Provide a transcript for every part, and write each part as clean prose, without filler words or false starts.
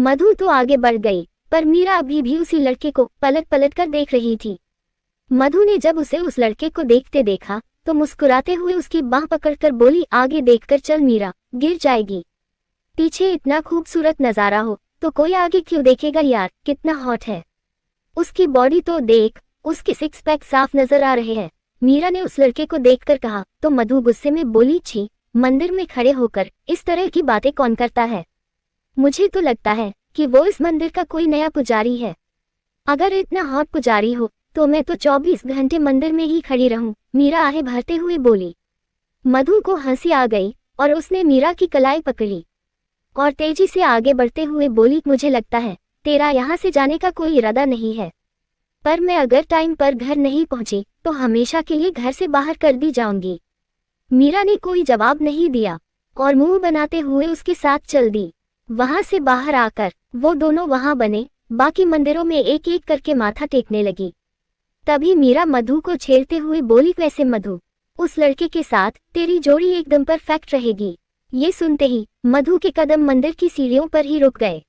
मधु तो आगे बढ़ गई, पर मीरा अभी भी उसी लड़के को पलट पलट कर देख रही थी। मधु ने जब उसे उस लड़के को देखते देखा तो मुस्कुराते हुए उसकी बाह पकड़कर बोली, आगे देखकर चल मीरा, गिर जाएगी। पीछे इतना खूबसूरत नजारा हो तो कोई आगे क्यों देखेगा यार, कितना हॉट है। उसकी बॉडी तो देख, उसके सिक्स पैक साफ नजर आ रहे हैं। मीरा ने उस लड़के को देखकर कहा तो मधु गुस्से में बोली, छी, मंदिर में खड़े होकर इस तरह की बातें कौन करता है। मुझे तो लगता है कि वो इस मंदिर का कोई नया पुजारी है। अगर इतना हॉट पुजारी हो तो मैं तो 24 घंटे मंदिर में ही खड़ी रहूं, मीरा आहें भरते हुए बोली। मधु को हंसी आ गई और उसने मीरा की कलाई पकड़ी और तेजी से आगे बढ़ते हुए बोली, मुझे लगता है तेरा यहाँ से जाने का कोई इरादा नहीं है, पर मैं अगर टाइम पर घर नहीं पहुंची तो हमेशा के लिए घर से बाहर कर दी जाऊंगी। मीरा ने कोई जवाब नहीं दिया और मुंह बनाते हुए उसके साथ चल दी। वहां से बाहर आकर वो दोनों वहां बने बाकी मंदिरों में एक एक करके माथा टेकने लगी। तभी मीरा मधु को छेड़ते हुए बोली, वैसे मधु, उस लड़के के साथ तेरी जोड़ी एकदम परफेक्ट रहेगी। ये सुनते ही मधु के कदम मंदिर की सीढ़ियों पर ही रुक गए।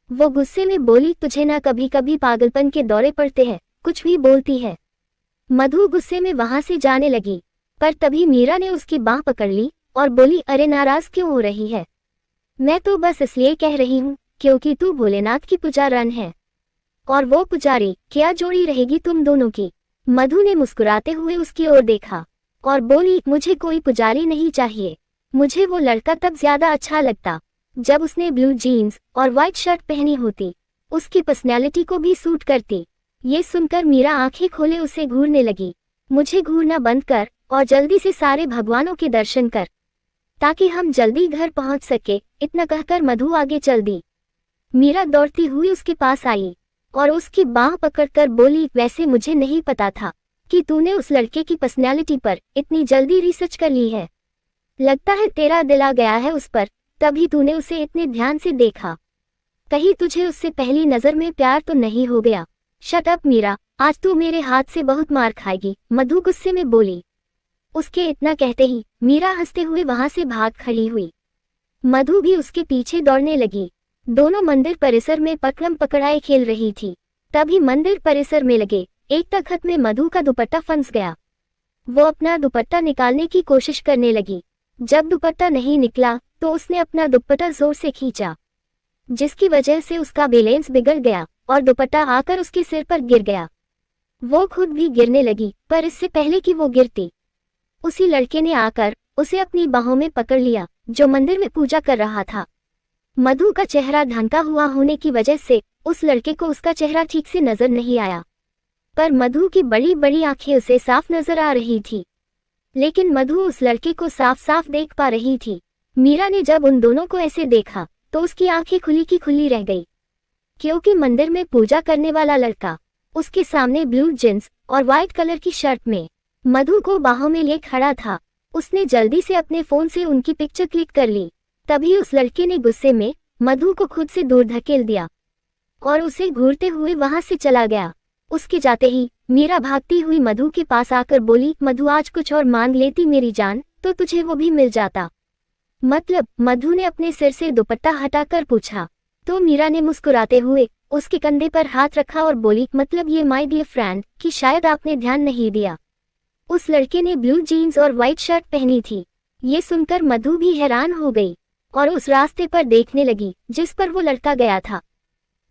वो गुस्से में बोली, तुझे ना कभी कभी पागलपन के दौरे पड़ते हैं, कुछ भी बोलती है। मधु गुस्से में वहां से जाने लगी, पर तभी मीरा ने उसकी बाह पकड़ ली और बोली, अरे नाराज क्यों हो रही है? मैं तो बस इसलिए कह रही हूँ क्योंकि तू भोलेनाथ की पुजारन है और वो पुजारी, क्या जोड़ी रहेगी तुम दोनों की। मधु ने मुस्कुराते हुए उसकी ओर देखा और बोली, मुझे कोई पुजारी नहीं चाहिए। मुझे वो लड़का तब ज्यादा अच्छा लगता जब उसने ब्लू जीन्स और व्हाइट शर्ट पहनी होती, उसकी पर्सनैलिटी को भी सूट करती। ये सुनकर मीरा आंखें खोले उसे घूरने लगी। मुझे घूरना बंद कर और जल्दी से सारे भगवानों के दर्शन कर ताकि हम जल्दी घर पहुंच सके, इतना कहकर मधु आगे चल दी। मीरा दौड़ती हुई उसके पास आई और उसकी बाह पकड़कर बोली, वैसे मुझे नहीं पता था कि तूने उस लड़के की पर्सनैलिटी पर इतनी जल्दी रिसर्च कर ली है। लगता है तेरा दिल आ गया है उस पर, तभी तूने उसे इतने ध्यान से देखा। कहीं तुझे उससे पहली नजर में प्यार तो नहीं हो गया? शट अप मीरा, आज तू मेरे हाथ से बहुत मार खाएगी, मधु गुस्से में बोली। उसके इतना कहते ही मीरा हंसते हुए वहां से भाग खड़ी हुई। मधु भी उसके पीछे दौड़ने लगी। दोनों मंदिर परिसर में पकड़म पकड़ाई खेल रही थी। तभी मंदिर परिसर में लगे एक तख्त में मधु का दुपट्टा फंस गया। वो अपना दुपट्टा निकालने की कोशिश करने लगी। जब दुपट्टा नहीं निकला तो उसने अपना दुपट्टा जोर से खींचा, जिसकी वजह से उसका बैलेंस बिगड़ गया और दुपट्टा आकर उसके सिर पर गिर गया। वो खुद भी गिरने लगी, पर इससे पहले कि वो गिरती, उसी लड़के ने आकर उसे अपनी बाहों में पकड़ लिया जो मंदिर में पूजा कर रहा था। मधु का चेहरा ढंका हुआ होने की वजह से उस लड़के को उसका चेहरा ठीक से नजर नहीं आया, पर मधु की बड़ी बड़ी आंखें उसे साफ नजर आ रही थी। लेकिन मधु उस लड़के को साफ साफ देख पा रही थी। मीरा ने जब उन दोनों को ऐसे देखा तो उसकी आंखें खुली की खुली रह गई, क्योंकि मंदिर में पूजा करने वाला लड़का उसके सामने ब्लू जींस और व्हाइट कलर की शर्ट में मधु को बाहों में लिए खड़ा था। उसने जल्दी से अपने फोन से उनकी पिक्चर क्लिक कर ली। तभी उस लड़के ने गुस्से में मधु को खुद से दूर धकेल दिया और उसे घूरते हुए वहां से चला गया। उसके जाते ही मीरा भागती हुई मधु के पास आकर बोली, मधु आज कुछ और मांग लेती मेरी जान तो तुझे वो भी मिल जाता। मतलब? मधु ने अपने सिर से दुपट्टा हटाकर पूछा। तो मीरा ने मुस्कुराते हुए उसके कंधे पर हाथ रखा और बोली, मतलब ये माय डियर फ्रेंड कि शायद आपने ध्यान नहीं दिया, उस लड़के ने ब्लू जीन्स और व्हाइट शर्ट पहनी थी। ये सुनकर मधु भी हैरान हो गई और उस रास्ते पर देखने लगी जिस पर वो लड़का गया था।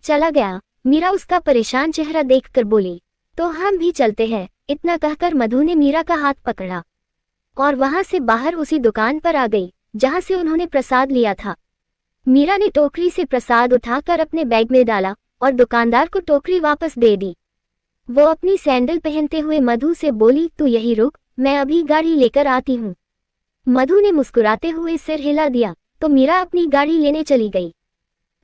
चला गया? मीरा उसका परेशान चेहरा देखकर बोली, तो हम भी चलते हैं। इतना कहकर मधु ने मीरा का हाथ पकड़ा और वहां से बाहर उसी दुकान पर आ गई जहां से उन्होंने प्रसाद लिया था। मीरा ने टोकरी से प्रसाद उठाकर अपने बैग में डाला और दुकानदार को टोकरी वापस दे दी। वो अपनी सैंडल पहनते हुए मधु से बोली, तू यहीं रुक, मैं अभी गाड़ी लेकर आती हूँ। मधु ने मुस्कुराते हुए सिर हिला दिया तो मीरा अपनी गाड़ी लेने चली गई।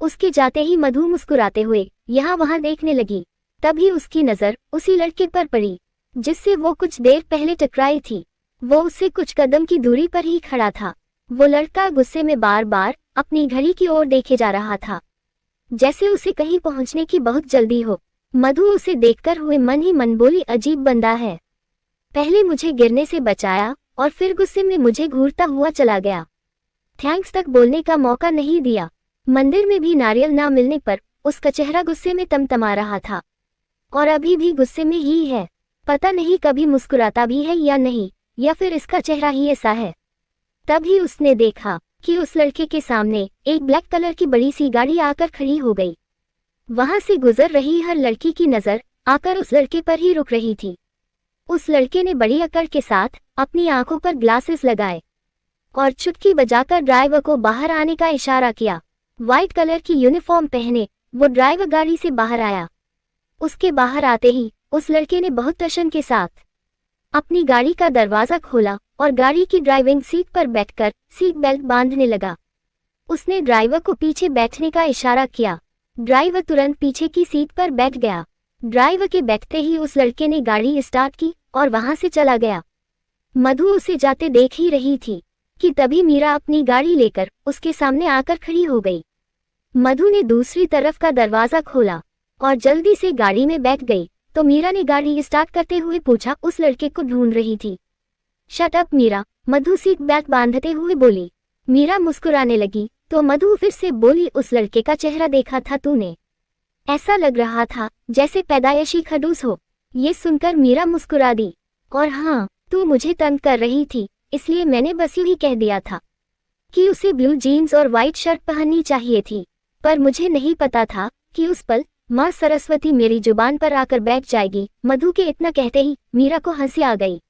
उसके जाते ही मधु मुस्कुराते हुए यहाँ वहां देखने लगी। तभी उसकी नजर उसी लड़के पर पड़ी जिससे वो कुछ देर पहले टकराई थी। वो उससे कुछ कदम की दूरी पर ही खड़ा था। वो लड़का गुस्से में बार बार अपनी घड़ी की ओर देखे जा रहा था, जैसे उसे कहीं पहुंचने की बहुत जल्दी हो। मधु उसे देखकर हुए मन ही मन बोली, अजीब बंदा है, पहले मुझे गिरने से बचाया और फिर गुस्से में मुझे घूरता हुआ चला गया, थैंक्स तक बोलने का मौका नहीं दिया। मंदिर में भी नारियल ना मिलने पर उसका चेहरा गुस्से में तमतमा रहा था और अभी भी गुस्से में ही है। पता नहीं कभी मुस्कुराता भी है या नहीं, या फिर इसका चेहरा ही ऐसा है। तभी उसने देखा कि उस लड़के के सामने एक ब्लैक कलर की बड़ी सी गाड़ी आकर खड़ी हो गई। वहां से गुजर रही हर लड़की की नजर आकर उस लड़के पर ही रुक रही थी। उस लड़के ने बड़ी अकड़ के साथ अपनी आंखों पर ग्लासेस लगाए और चुटकी बजाकर ड्राइवर को बाहर आने का इशारा किया। व्हाइट कलर की यूनिफॉर्म पहने वो ड्राइवर गाड़ी से बाहर आया। उसके बाहर आते ही उस लड़के ने बहुत टशन के साथ अपनी गाड़ी का दरवाजा खोला और गाड़ी की ड्राइविंग सीट पर बैठकर सीट बेल्ट बांधने लगा। उसने ड्राइवर को पीछे बैठने का इशारा किया। ड्राइवर तुरंत पीछे की सीट पर बैठ गया। ड्राइवर के बैठते ही उस लड़के ने गाड़ी स्टार्ट की और वहां से चला गया। मधु उसे जाते देख ही रही थी कि तभी मीरा अपनी गाड़ी लेकर उसके सामने आकर खड़ी हो गई। मधु ने दूसरी तरफ का दरवाजा खोला और जल्दी से गाड़ी में बैठ गई तो मीरा ने गाड़ी स्टार्ट करते हुए पूछा, उस लड़के को ढूंढ रही थी। शट अप मीरा, मधु सीट बेल्ट बांधते हुए बोली। मीरा मुस्कुराने लगी तो मधु फिर से बोली, उस लड़के का चेहरा देखा था तूने? ऐसा लग रहा था जैसे पैदाइशी खड़ूस हो। ये सुनकर मीरा मुस्कुरा दी। और हाँ, तू मुझे तंग कर रही थी इसलिए मैंने बस यूं ही कह दिया था कि उसे ब्लू जीन्स और व्हाइट शर्ट पहननी चाहिए थी, पर मुझे नहीं पता था कि उस पल माँ सरस्वती मेरी जुबान पर आकर बैठ जाएगी। मधु के इतना कहते ही मीरा को हंसी आ गई।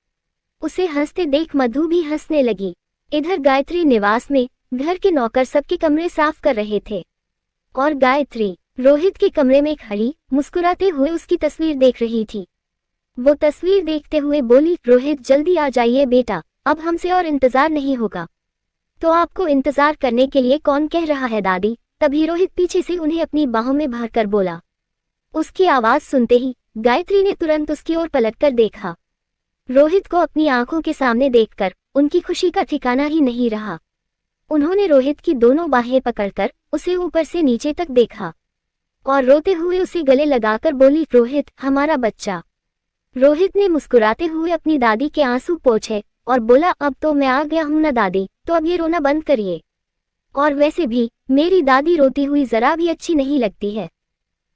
उसे हंसते देख मधु भी हंसने लगी। इधर गायत्री निवास में घर के नौकर सबके कमरे साफ कर रहे थे और गायत्री रोहित के कमरे में खड़ी मुस्कुराते हुए उसकी तस्वीर देख रही थी। वो तस्वीर देखते हुए बोली, रोहित जल्दी आ जाइए बेटा, अब हमसे और इंतजार नहीं होगा। तो आपको इंतजार करने के लिए कौन कह रहा है दादी? तभी रोहित पीछे से उन्हें अपनी बाहों में भरकर बोला। उसकी आवाज सुनते ही गायत्री ने तुरंत उसकी ओर पलटकर देखा। रोहित को अपनी आंखों के सामने देखकर उनकी खुशी का ठिकाना ही नहीं रहा। उन्होंने रोहित की दोनों बाहें पकड़कर उसे ऊपर से नीचे तक देखा और रोते हुए उसे गले लगाकर बोली, रोहित हमारा बच्चा। रोहित ने मुस्कुराते हुए अपनी दादी के आंसू पोंछे और बोला, अब तो मैं आ गया हूं ना दादी, तो अब ये रोना बंद करिए। और वैसे भी मेरी दादी रोती हुई जरा भी अच्छी नहीं लगती है।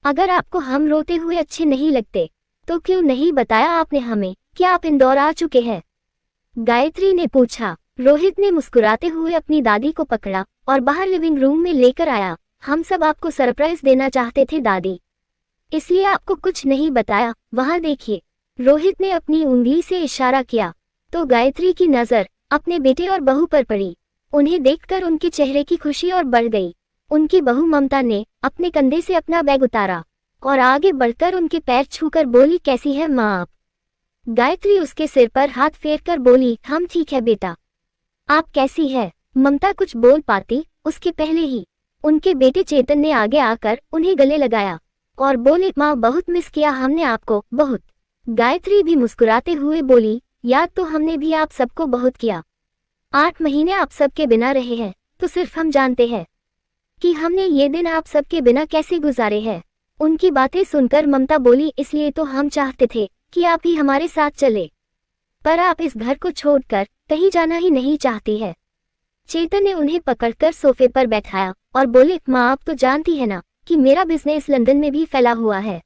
अगर आपको हम रोते हुए अच्छे नहीं लगते तो क्यों नहीं बताया आपने हमें कि आप इंदौर आ चुके हैं? गायत्री ने पूछा। रोहित ने मुस्कुराते हुए अपनी दादी को पकड़ा और बाहर लिविंग रूम में लेकर आया। हम सब आपको सरप्राइज देना चाहते थे दादी, इसलिए आपको कुछ नहीं बताया। वहां देखिए। रोहित ने अपनी उंगली से इशारा किया तो गायत्री की नजर अपने बेटे और बहू पर पड़ी। उन्हें देखकर उनके चेहरे की खुशी और बढ़ गई। उनकी बहू ममता ने अपने कंधे से अपना बैग उतारा और आगे बढ़कर उनके पैर छूकर बोली, कैसी है माँ आप? गायत्री उसके सिर पर हाथ फेरकर बोली, हम ठीक है बेटा, आप कैसी है? ममता कुछ बोल पाती उसके पहले ही उनके बेटे चेतन ने आगे आकर उन्हें गले लगाया और बोले, माँ बहुत मिस किया हमने आपको, बहुत। गायत्री भी मुस्कुराते हुए बोली, याद तो हमने भी आप सबको बहुत किया। 8 महीने आप सबके बिना रहे हैं तो सिर्फ हम जानते हैं कि हमने ये दिन आप सबके बिना कैसे गुजारे हैं। उनकी बातें सुनकर ममता बोली, इसलिए तो हम चाहते थे कि आप ही हमारे साथ चले, पर आप इस घर को छोड़कर कहीं जाना ही नहीं चाहती है। चेतन ने उन्हें पकड़कर सोफे पर बैठाया और बोले, माँ आप तो जानती है ना कि मेरा बिजनेस लंदन में भी फैला हुआ है,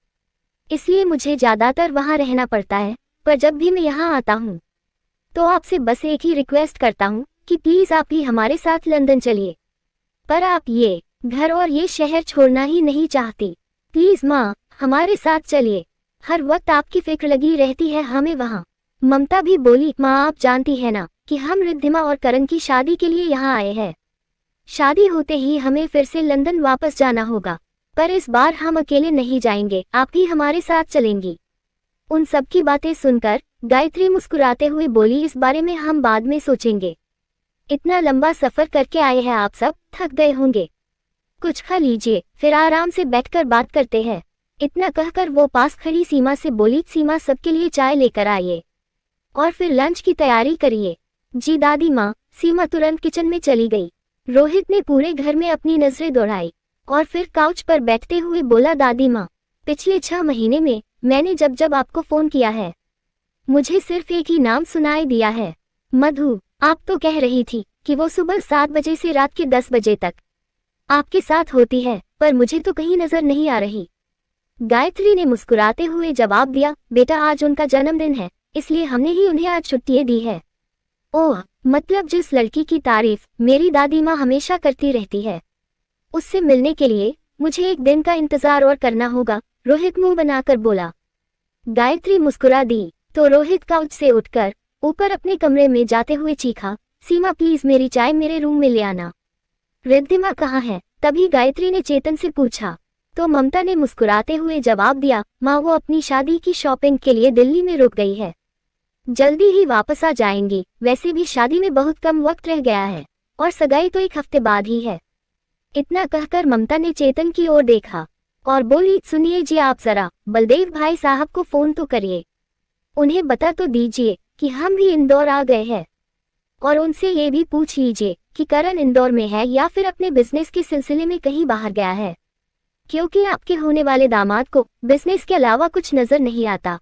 इसलिए मुझे ज्यादातर वहाँ रहना पड़ता है। पर जब भी मैं यहाँ आता हूँ तो आपसे बस एक ही रिक्वेस्ट करता हूँ कि प्लीज आप ही हमारे साथ लंदन चलिए। पर आप ये घर और ये शहर छोड़ना ही नहीं चाहती। प्लीज माँ हमारे साथ चलिए, हर वक्त आपकी फिक्र लगी रहती है हमें वहाँ। ममता भी बोली, माँ आप जानती है ना कि हम रिद्धिमा और करण की शादी के लिए यहाँ आए हैं। शादी होते ही हमें फिर से लंदन वापस जाना होगा, पर इस बार हम अकेले नहीं जाएंगे, आप ही हमारे साथ चलेंगी। उन सब की बातें सुनकर गायत्री मुस्कुराते हुए बोली, इस बारे में हम बाद में सोचेंगे। इतना लंबा सफर करके आए हैं आप सब, थक गए होंगे, कुछ खा लीजिए फिर आराम से बैठकर बात करते हैं। इतना कहकर वो पास खड़ी सीमा से बोली, सीमा सबके लिए चाय लेकर आइए और फिर लंच की तैयारी करिए। जी दादी माँ। सीमा तुरंत किचन में चली गई। रोहित ने पूरे घर में अपनी नजरें दौड़ाई और फिर काउच पर बैठते हुए बोला, दादी माँ पिछले 6 महीने में मैंने जब जब आपको फोन किया है मुझे सिर्फ एक ही नाम सुनाई दिया है, मधु। आप तो कह रही थी कि वो सुबह 7 बजे से रात के 10 बजे तक आपके साथ होती है, पर मुझे तो कहीं नजर नहीं आ रही। गायत्री ने मुस्कुराते हुए जवाब दिया, बेटा आज उनका जन्मदिन है, इसलिए हमने ही उन्हें आज छुट्टी दी है। ओह, मतलब जिस लड़की की तारीफ मेरी दादी माँ हमेशा करती रहती है, उससे मिलने के लिए मुझे एक दिन का इंतजार और करना होगा, रोहित मुंह बनाकर बोला। गायत्री मुस्कुरा दी तो रोहित काउच से उठकर ऊपर अपने कमरे में जाते हुए चीखा, सीमा प्लीज मेरी चाय मेरे रूम में ले आना। रिद्धिमा कहाँ है? तभी गायत्री ने चेतन से पूछा तो ममता ने मुस्कुराते हुए जवाब दिया, माँ वो अपनी शादी की शॉपिंग के लिए दिल्ली में रुक गई है, जल्दी ही वापस आ जाएंगी। वैसे भी शादी में बहुत कम वक्त रह गया है और सगाई तो एक हफ्ते बाद ही है। इतना कहकर ममता ने चेतन की ओर देखा और बोली, सुनिए जी आप जरा बलदेव भाई साहब को फोन तो करिए, उन्हें बता तो दीजिए कि हम भी इंदौर आ गए हैं, और उनसे ये भी पूछ लीजिए कि करण इंदौर में है या फिर अपने बिजनेस के सिलसिले में कहीं बाहर गया है, क्योंकि आपके होने वाले दामाद को बिजनेस के अलावा कुछ नजर नहीं आता।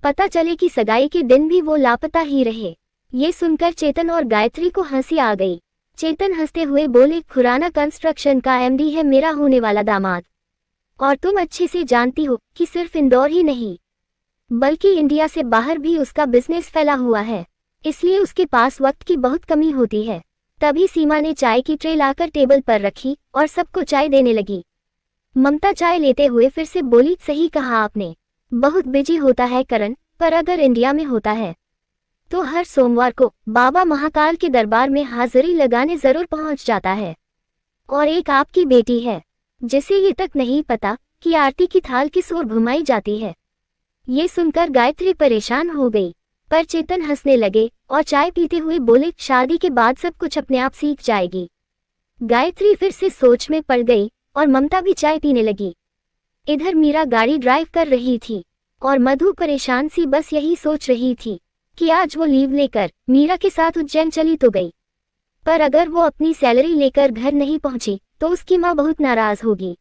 पता चले कि सगाई के दिन भी वो लापता ही रहे। ये सुनकर चेतन और गायत्री को हंसी आ गई। चेतन हंसते हुए बोले, खुराना कंस्ट्रक्शन का एमडी है मेरा होने वाला दामाद, और तुम अच्छे से जानती हो कि सिर्फ इंदौर ही नहीं बल्कि इंडिया से बाहर भी उसका बिजनेस फैला हुआ है, इसलिए उसके पास वक्त की बहुत कमी होती है। तभी सीमा ने चाय की ट्रे लाकर टेबल पर रखी और सबको चाय देने लगी। ममता चाय लेते हुए फिर से बोली, सही कहा आपने, बहुत बिजी होता है करण, पर अगर इंडिया में होता है तो हर सोमवार को बाबा महाकाल के दरबार में हाजिरी लगाने जरूर पहुंच जाता है। और एक आपकी बेटी है जिसे ये तक नहीं पता कि आरती की थाल किस ओर घुमाई जाती है। ये सुनकर गायत्री परेशान हो गई, पर चेतन हंसने लगे और चाय पीते हुए बोले, शादी के बाद सब कुछ अपने आप सीख जाएगी। गायत्री फिर से सोच में पड़ गई और ममता भी चाय पीने लगी। इधर मीरा गाड़ी ड्राइव कर रही थी और मधु परेशान सी बस यही सोच रही थी कि आज वो लीव लेकर मीरा के साथ उज्जैन चली तो गई, पर अगर वो अपनी सैलरी लेकर घर नहीं पहुंची तो उसकी माँ बहुत नाराज होगी।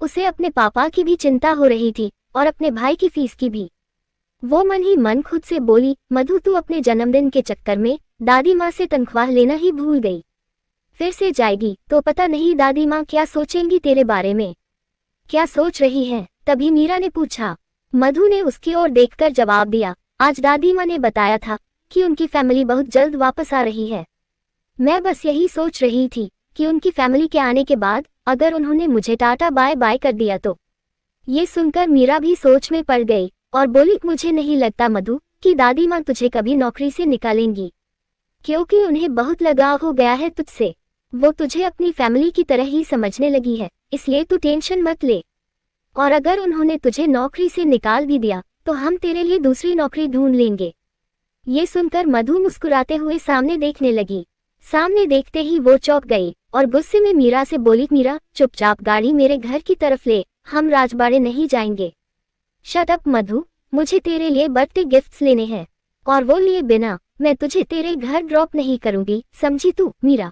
उसे अपने पापा की भी चिंता हो रही थी और अपने भाई की फीस की भी। वो मन ही मन खुद से बोली, मधु तू अपने जन्मदिन के चक्कर में दादी माँ से तनख्वाह लेना ही भूल गई, फिर से जाएगी तो पता नहीं दादी माँ क्या सोचेंगी तेरे बारे में। क्या सोच रही है? तभी मीरा ने पूछा। मधु ने उसकी ओर देखकर जवाब दिया, आज दादी माँ ने बताया था कि उनकी फैमिली बहुत जल्द वापस आ रही है। मैं बस यही सोच रही थी कि उनकी फैमिली के आने के बाद अगर उन्होंने मुझे टाटा बाय बाय कर दिया तो। ये सुनकर मीरा भी सोच में पड़ गई और बोली, मुझे नहीं लगता मधु कि दादी माँ तुझे कभी नौकरी से निकालेंगी, क्योंकि उन्हें बहुत लगाव हो गया है तुझसे। वो तुझे अपनी फैमिली की तरह ही समझने लगी है, इसलिए तू टेंशन मत ले। और अगर उन्होंने तुझे नौकरी से निकाल भी दिया तो हम तेरे लिए दूसरी नौकरी ढूंढ लेंगे। ये सुनकर मधु मुस्कुराते हुए सामने देखने लगी। सामने देखते ही वो चौंक गई और गुस्से में मीरा से बोली, मीरा चुपचाप गाड़ी मेरे घर की तरफ ले, हम राजबाड़े नहीं जाएंगे। शट अप मधु, मुझे तेरे लिए बर्थडे गिफ्ट्स लेने हैं और वो लिए बिना मैं तुझे तेरे घर ड्रॉप नहीं करूंगी, समझी तू? मीरा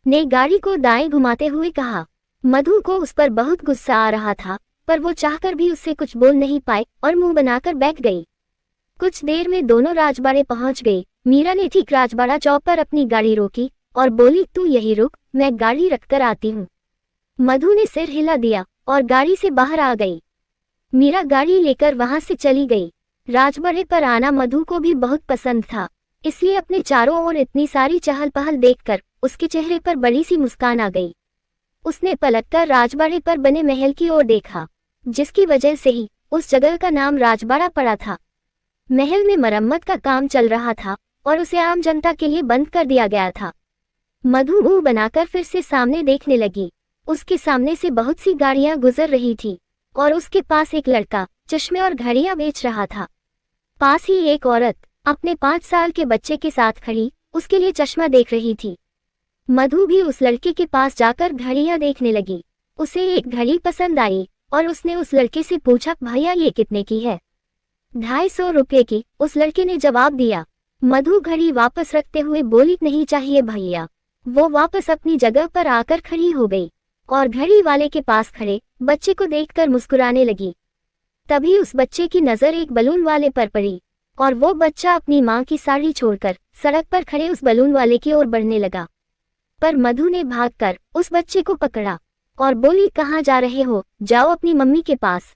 ने गाड़ी को दाएं घुमाते हुए कहा। मधु को उस पर बहुत गुस्सा आ रहा था, पर वो चाहकर भी उससे कुछ बोल नहीं पाई और मुंह बनाकर बैठ गई। कुछ देर में दोनों राजबाड़े पहुंच गई। मीरा ने ठीक राजबाड़ा चौक पर अपनी गाड़ी रोकी और बोली, तू यही रुक, मैं गाड़ी रखकर आती हूँ। मधु ने सिर हिला दिया और गाड़ी से बाहर आ गई। मीरा गाड़ी लेकर वहां से चली गई। राजबाड़े पर आना मधु को भी बहुत पसंद था, इसलिए अपने चारों ओर इतनी सारी चहल पहल देखकर उसके चेहरे पर बड़ी सी मुस्कान आ गई। उसने पलटकर राजबाड़े पर बने महल की ओर देखा, जिसकी वजह से ही उस जगह का नाम राजबाड़ा पड़ा था। महल में मरम्मत का काम चल रहा था और उसे आम जनता के लिए बंद कर दिया गया था। मधु मुंह बनाकर फिर से सामने देखने लगी। उसके सामने से बहुत सी गाड़ियां गुजर रही थी और उसके पास एक लड़का चश्मे और घड़ियां बेच रहा था। पास ही एक औरत अपने 5 साल के बच्चे के साथ खड़ी उसके लिए चश्मा देख रही थी। मधु भी उस लड़के के पास जाकर घड़ियां देखने लगी। उसे एक घड़ी पसंद आई और उसने उस लड़के से पूछा, भैया ये कितने की है? 250 रुपये की, उस लड़के ने जवाब दिया। मधु घड़ी वापस रखते हुए बोली, नहीं चाहिए भैया। वो वापस अपनी जगह पर आकर खड़ी हो गई और घड़ी वाले के पास खड़े बच्चे को देखकर मुस्कुराने लगी। तभी उस बच्चे की नजर एक बलून वाले पर पड़ी और वो बच्चा अपनी माँ की साड़ी छोड़कर सड़क पर खड़े उस बलून वाले की ओर बढ़ने लगा। पर मधु ने भागकर उस बच्चे को पकड़ा और बोली, कहाँ जा रहे हो, जाओ अपनी मम्मी के पास।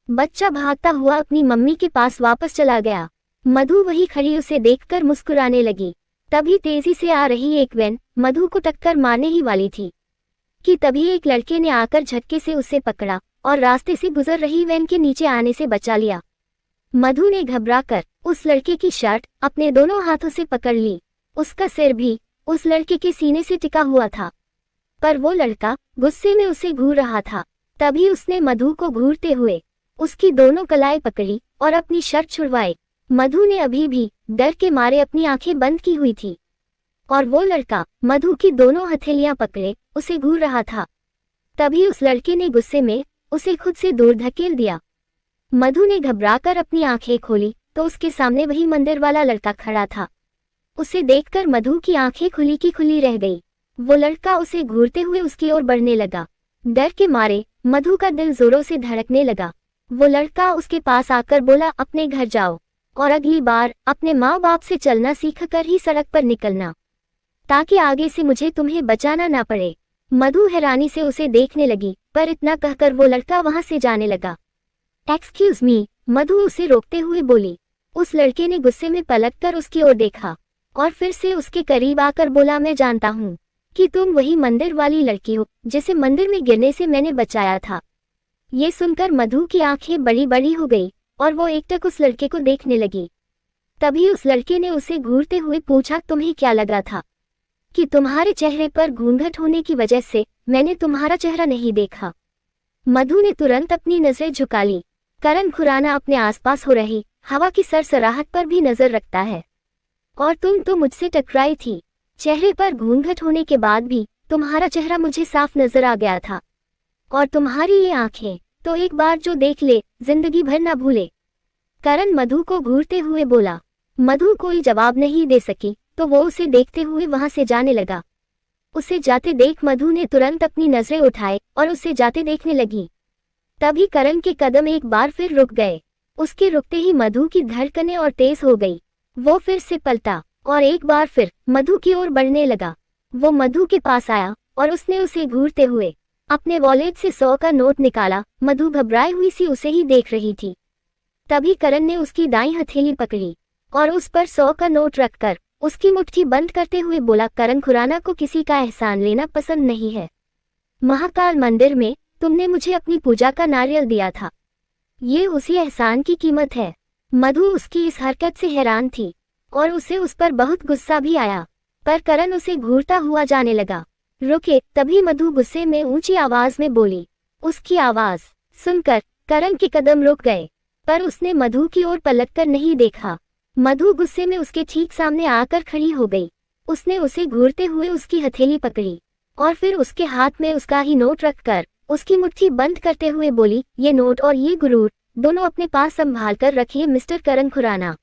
बच्चा भागता हुआ अपनी मम्मी के पास वापस चला गया। मधु वही खड़ी उसे देखकर मुस्कुराने लगी। तभी तेजी से आ रही एक वैन मधु को टक्कर मारने ही वाली थी कि तभी एक लड़के ने आकर झटके से उसे पकड़ा और रास्ते से गुजर रही वैन के नीचे आने से बचा लिया। मधु ने घबराकर उस लड़के की शर्ट अपने दोनों हाथों से पकड़ ली। उसका सिर भी उस लड़के के सीने से टिका हुआ था, पर वो लड़का गुस्से में उसे घूर रहा था। तभी उसने मधु को घूरते हुए उसकी दोनों कलाई पकड़ी और अपनी शर्ट छुड़वाई। मधु ने अभी भी डर के मारे अपनी आंखें बंद की हुई थी और वो लड़का मधु की दोनों हथेलियां पकड़े उसे घूर रहा था। तभी उस लड़के ने गुस्से में उसे खुद से दूर धकेल दिया। मधु ने घबराकर अपनी आंखें खोली तो उसके सामने वही मंदिर वाला लड़का खड़ा था। उसे देखकर मधु की आंखें खुली की खुली रह गई। वो लड़का उसे घूरते हुए उसकी ओर बढ़ने लगा। डर के मारे मधु का दिल जोरों से धड़कने लगा। वो लड़का उसके पास आकर बोला, अपने घर जाओ और अगली बार अपने माँ बाप से चलना सीख कर ही सड़क पर निकलना, ताकि आगे से मुझे तुम्हें बचाना ना पड़े। मधु हैरानी से उसे देखने लगी, पर इतना कहकर वो लड़का वहां से जाने लगा। एक्सक्यूज मी, मधु उसे रोकते हुए बोली। उस लड़के ने गुस्से में पलटकर उसकी ओर देखा और फिर से उसके करीब आकर बोला, मैं जानता हूँ कि तुम वही मंदिर वाली लड़की हो जिसे मंदिर में गिरने से मैंने बचाया था। ये सुनकर मधु की आंखें बड़ी बड़ी हो गई और वो एकटक उस लड़के को देखने लगी। तभी उस लड़के ने उसे घूरते हुए पूछा, तुम्हें क्या लगा था कि तुम्हारे चेहरे पर घूंघट होने की वजह से मैंने तुम्हारा चेहरा नहीं देखा? मधु ने तुरंत अपनी नजरें झुका ली। करण खुराना अपने आसपास हो रही हवा की सरसराहट पर भी नजर रखता है, और तुम तो मुझसे टकराई थी। चेहरे पर घूंघट होने के बाद भी तुम्हारा चेहरा मुझे साफ नजर आ गया था, और तुम्हारी ये आंखें तो एक बार जो देख ले जिंदगी भर ना भूले। करण मधु को घूरते हुए बोला। मधु कोई जवाब नहीं दे सकी तो वो उसे देखते हुए वहां से जाने लगा। उसे जाते देख मधु ने तुरंत अपनी नजरें उठाए और उसे जाते देखने लगी। तभी करण के कदम एक बार फिर रुक गए। उसके रुकते ही मधु की धड़कनें और तेज हो गई। वो फिर से पलटा और एक बार फिर मधु की ओर बढ़ने लगा। वो मधु के पास आया और उसने उसे घूरते हुए अपने वॉलेट से 100 का नोट निकाला। मधु घबराई हुई सी उसे ही देख रही थी। तभी करण ने उसकी दाईं हथेली पकड़ी और उस पर 100 का नोट रखकर उसकी मुट्ठी बंद करते हुए बोला, करण खुराना को किसी का एहसान लेना पसंद नहीं है। महाकाल मंदिर में तुमने मुझे अपनी पूजा का नारियल दिया था, ये उसी एहसान की कीमत है। मधु उसकी इस हरकत से हैरान थी और उसे उस पर बहुत गुस्सा भी आया, पर करण उसे घूरता हुआ जाने लगा। रुके। तभी मधु गुस्से में ऊंची आवाज में बोली। उसकी आवाज सुनकर करण के कदम रुक गए, पर उसने मधु की ओर पलटकर नहीं देखा। मधु गुस्से में उसके ठीक सामने आकर खड़ी हो गई। उसने उसे घूरते हुए उसकी हथेली पकड़ी और फिर उसके हाथ में उसका ही नोट रखकर उसकी मुट्ठी बंद करते हुए बोली, ये नोट और ये गुरूर दोनों अपने पास संभाल कर रखिए मिस्टर करण खुराना,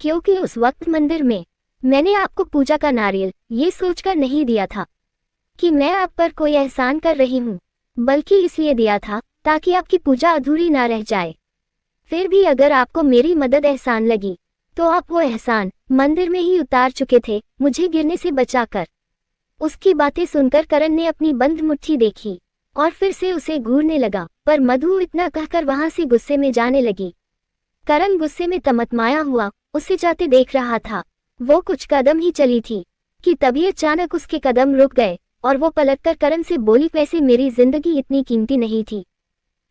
क्योंकि उस वक्त मंदिर में मैंने आपको पूजा का नारियल ये सोचकर नहीं दिया था कि मैं आप पर कोई एहसान कर रही हूँ, बल्कि इसलिए दिया था ताकि आपकी पूजा अधूरी ना रह जाए। फिर भी अगर आपको मेरी मदद एहसान लगी तो आप वो एहसान मंदिर में ही उतार चुके थे, मुझे गिरने से बचाकर। उसकी बातें सुनकर करण ने अपनी बंद मुट्ठी देखी और फिर से उसे घूरने लगा, पर मधु इतना कहकर वहां से गुस्से में जाने लगी। करण गुस्से में तमतमाया हुआ उसे जाते देख रहा था। वो कुछ कदम ही चली थी कि तभी अचानक उसके कदम रुक गए और वो पलटकर करण से बोली, वैसे मेरी जिंदगी इतनी कीमती नहीं थी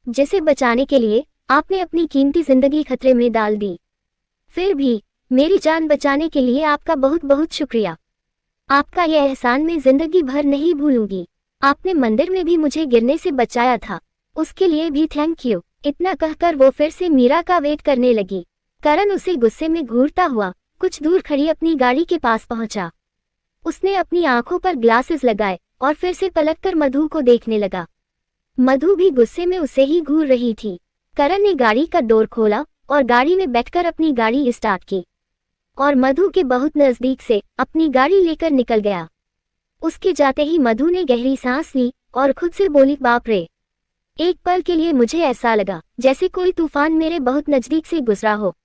जिसे बचाने के लिए आपने अपनी कीमती जिंदगी खतरे में डाल दी। फिर भी मेरी जान बचाने के लिए आपका बहुत बहुत शुक्रिया। आपका यह एहसान मैं जिंदगी भर नहीं भूलूंगी। आपने मंदिर में भी मुझे गिरने से बचाया था, उसके लिए भी थैंक यू। इतना कहकर वो फिर से मीरा का वेट करने लगी। करण उसे गुस्से में घूरता हुआ कुछ दूर खड़ी अपनी गाड़ी के पास पहुंचा। उसने अपनी आंखों पर ग्लासेस लगाए और फिर से पलटकर मधु को देखने लगा। मधु भी गुस्से में उसे ही घूर रही थी। करण ने गाड़ी का डोर खोला और गाड़ी में बैठकर अपनी गाड़ी स्टार्ट की और मधु के बहुत नजदीक से अपनी गाड़ी लेकर निकल गया। उसके जाते ही मधु ने गहरी सांस ली और खुद से बोली, बाप रे, एक पल के लिए मुझे ऐसा लगा जैसे कोई तूफान मेरे बहुत नजदीक से गुजरा हो।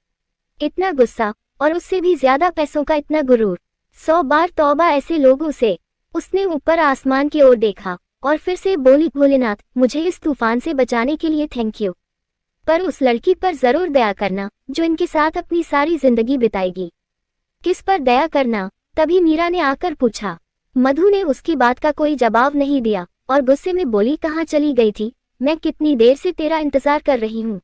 इतना गुस्सा और उससे भी ज्यादा पैसों का इतना गुरूर, 100 बार तौबा ऐसे लोगों से। उसने ऊपर आसमान की ओर देखा और फिर से बोली, भोलेनाथ, मुझे इस तूफान से बचाने के लिए थैंक यू, पर उस लड़की पर जरूर दया करना जो इनके साथ अपनी सारी जिंदगी बिताएगी। किस पर दया करना? तभी मीरा ने आकर पूछा। मधु ने उसकी बात का कोई जवाब नहीं दिया और गुस्से में बोली, कहाँ चली गई थी? मैं कितनी देर से तेरा इंतजार कर रही हूँ।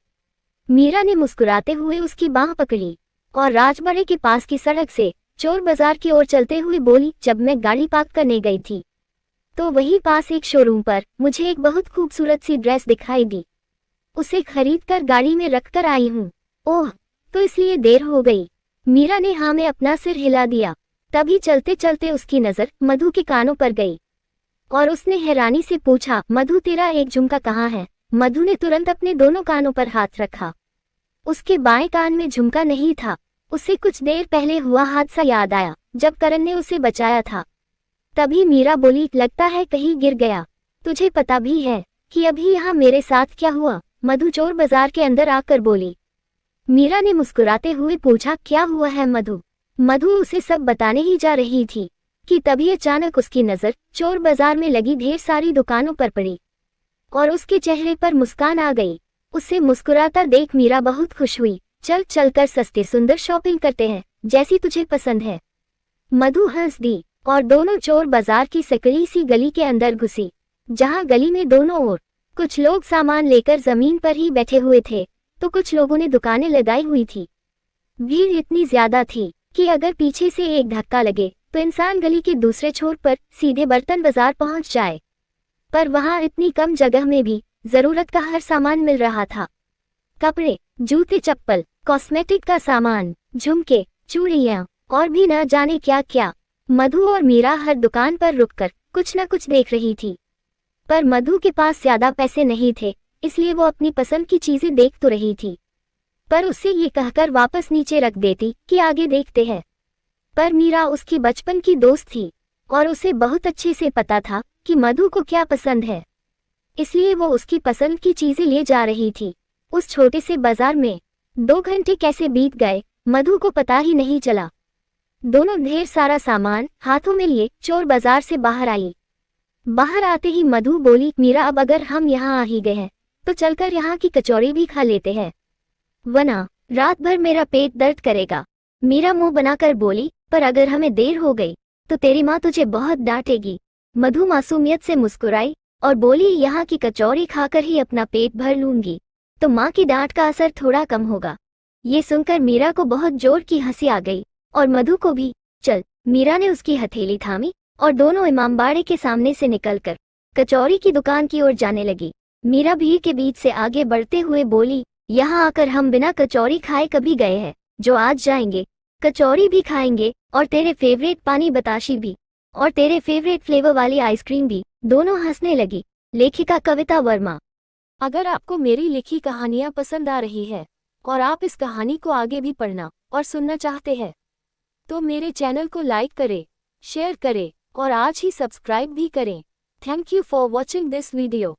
मीरा ने मुस्कुराते हुए उसकी बांह पकड़ी और राजबाड़े के पास की सड़क से चोर बाजार की ओर चलते हुए बोली, जब मैं गाड़ी पार्क करने गई थी तो वहीं पास एक शोरूम पर मुझे एक बहुत खूबसूरत सी ड्रेस दिखाई दी। उसे खरीद कर गाड़ी में रखकर आई हूँ। ओह, तो इसलिए देर हो गई? मीरा ने हाँ में अपना सिर हिला दिया। तभी चलते चलते उसकी नजर मधु के कानों पर गई और उसने हैरानी से पूछा, मधु, तेरा एक झुमका कहाँ है? मधु ने तुरंत अपने दोनों कानों पर हाथ रखा। उसके बाएं कान में झुमका नहीं था। उसे कुछ देर पहले हुआ हादसा याद आया जब करण ने उसे बचाया था। तभी मीरा बोली, लगता है कहीं गिर गया। तुझे पता भी है कि अभी यहाँ मेरे साथ क्या हुआ? मधु चोर बाजार के अंदर आकर बोली। मीरा ने मुस्कुराते हुए पूछा, क्या हुआ है मधु? मधु उसे सब बताने ही जा रही थी कि तभी अचानक उसकी नजर चोर बाजार में लगी ढेर सारी दुकानों पर पड़ी और उसके चेहरे पर मुस्कान आ गई। उसे मुस्कुराता देख मीरा बहुत खुश हुई। चल चलकर सस्ते सुंदर शॉपिंग करते हैं, जैसी तुझे पसंद है। मधु हंस दी और दोनों चोर बाजार की सकड़ी सी गली के अंदर घुसी, जहां गली में दोनों ओर कुछ लोग सामान लेकर जमीन पर ही बैठे हुए थे तो कुछ लोगों ने दुकानें लगाई हुई थी। भीड़ इतनी ज्यादा थी कि अगर पीछे से एक धक्का लगे तो इंसान गली के दूसरे छोर पर सीधे बर्तन बाजार पहुंच जाए, पर वहां इतनी कम जगह में भी जरूरत का हर सामान मिल रहा था। कपड़े, जूते, चप्पल, कॉस्मेटिक का सामान, झुमके, चूड़ियां और भी न जाने क्या क्या। मधु और मीरा हर दुकान पर रुककर कुछ न कुछ देख रही थी, पर मधु के पास ज्यादा पैसे नहीं थे, इसलिए वो अपनी पसंद की चीजें देख तो रही थी, पर उससे ये कहकर वापस नीचे रख देती कि आगे देखते हैं। पर मीरा उसकी बचपन की दोस्त थी और उसे बहुत अच्छे से पता था कि मधु को क्या पसंद है, इसलिए वो उसकी पसंद की चीजें ले जा रही थी। उस छोटे से बाजार में 2 घंटे कैसे बीत गए मधु को पता ही नहीं चला। दोनों ढेर सारा सामान हाथों में लिए चोर बाजार से बाहर आई। बाहर आते ही मधु बोली, मीरा, अब अगर हम यहाँ आ ही गए हैं तो चलकर यहाँ की कचौड़ी भी खा लेते हैं, वरना रात भर मेरा पेट दर्द करेगा। मीरा मुंह बनाकर बोली, पर अगर हमें देर हो गई तो तेरी माँ तुझे बहुत डांटेगी। मधु मासूमियत से मुस्कुराई और बोली, यहाँ की कचौड़ी खाकर ही अपना पेट भर लूंगी तो माँ की डांट का असर थोड़ा कम होगा। ये सुनकर मीरा को बहुत जोर की हंसी आ गई और मधु को भी। चल, मीरा ने उसकी हथेली थामी और दोनों इमामबाड़े के सामने से निकलकर कचौड़ी की दुकान की ओर जाने लगी। मीरा भीड़ के बीच से आगे बढ़ते हुए बोली, यहाँ आकर हम बिना कचौड़ी खाए कभी गए हैं, जो आज जाएंगे कचौड़ी भी खाएंगे और तेरे फेवरेट पानी बताशी भी और तेरे फेवरेट फ्लेवर वाली आइसक्रीम भी। दोनों हंसने लगी। लेखिका कविता वर्मा। अगर आपको मेरी लिखी कहानियाँ पसंद आ रही है और आप इस कहानी को आगे भी पढ़ना और सुनना चाहते हैं तो मेरे चैनल को लाइक करें, शेयर करें और आज ही सब्सक्राइब भी करें। Thank you for watching this video.